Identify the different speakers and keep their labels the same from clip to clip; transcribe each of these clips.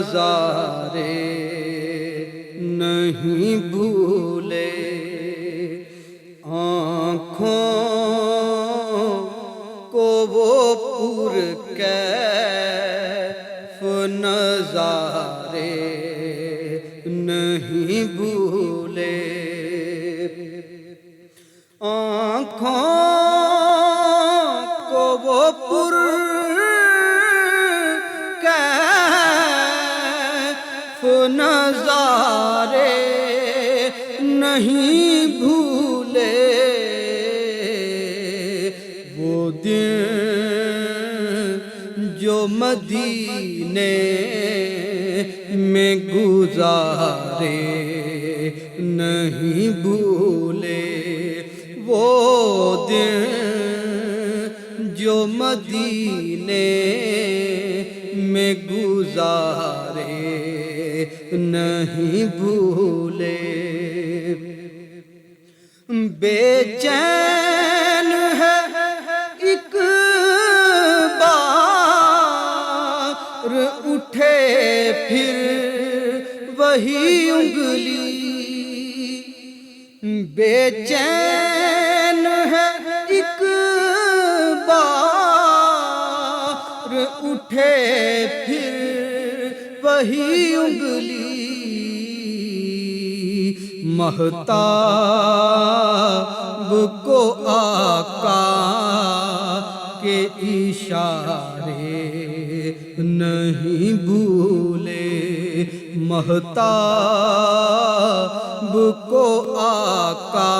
Speaker 1: نظارے نہیں بھولے، آنکھوں کو وہ پرکیف نظارے نہیں بھولے، آنکھوں کو وہ پرکیف نظارے نہیں بھولے، وہ دن جو مدینے میں گزارے نہیں بھولے، وہ دن جو مدینے میں گزارے نہیں بھولے، بے چین ہے ایک بار اٹھے پھر وہی انگلی، بے چین ہے ایک بار اٹھے پھر وہی انگلی، مہتاب کو آقا کے اشارے نہیں بھولے، مہتاب کو آقا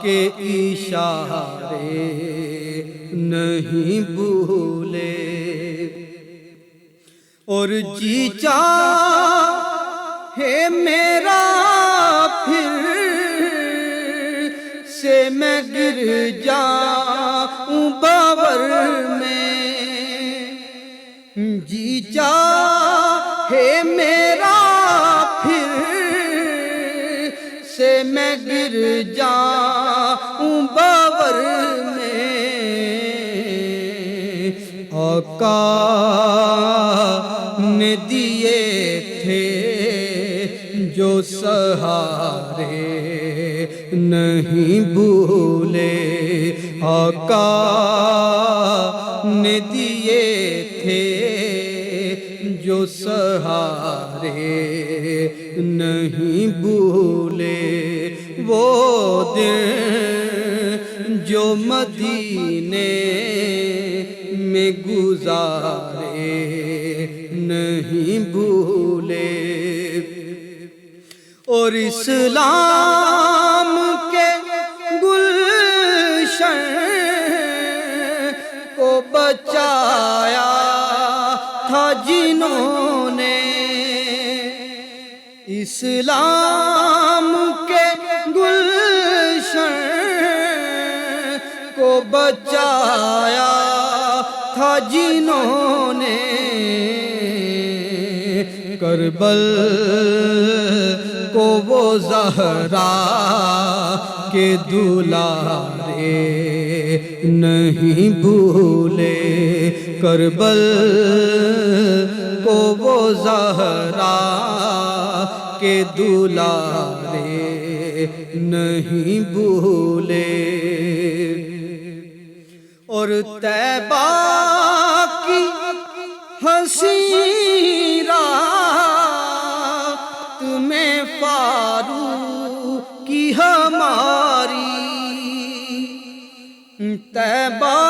Speaker 1: کے اشارے نہیں بھولے، اور جی چاہے میرا پھر سے میں گر جاؤں باور میں، جی چاہے میرا پھر سے میں گر جاؤں باور میں، آقا نے دیے تھے جو سہارے نہیں بھولے، آقا نے دیے تھے جو سہارے نہیں بھولے، وہ دن جو مدینے میں گزارے نہیں بھولے، اور اسلام کے گلشن کو بچایا تھا جنہوں نے، اسلام کے گلشن کو بچایا تھا جنہوں نے، کربل کو وہ زہرا کے دلارے نہیں بھولے، کربل کو وہ زہرا کے دلارے نہیں بھولے، اور طیبہ کی حسین رات میں فاروق کی ہماری، طیبہ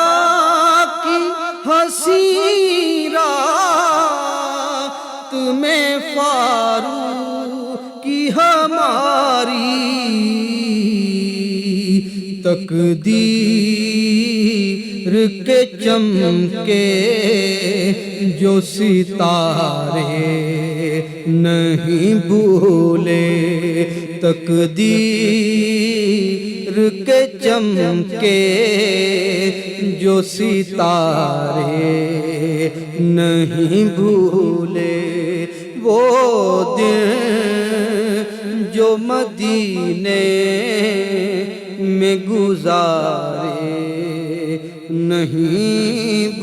Speaker 1: کی حسین رات میں فاروق کی ہماری، تقدیر کے چمکے جو ستارے نہیں بھولے، تقدیر کے چمکے جو ستارے نہیں بھولے، وہ دن جو مدینے میں گزارے نہیں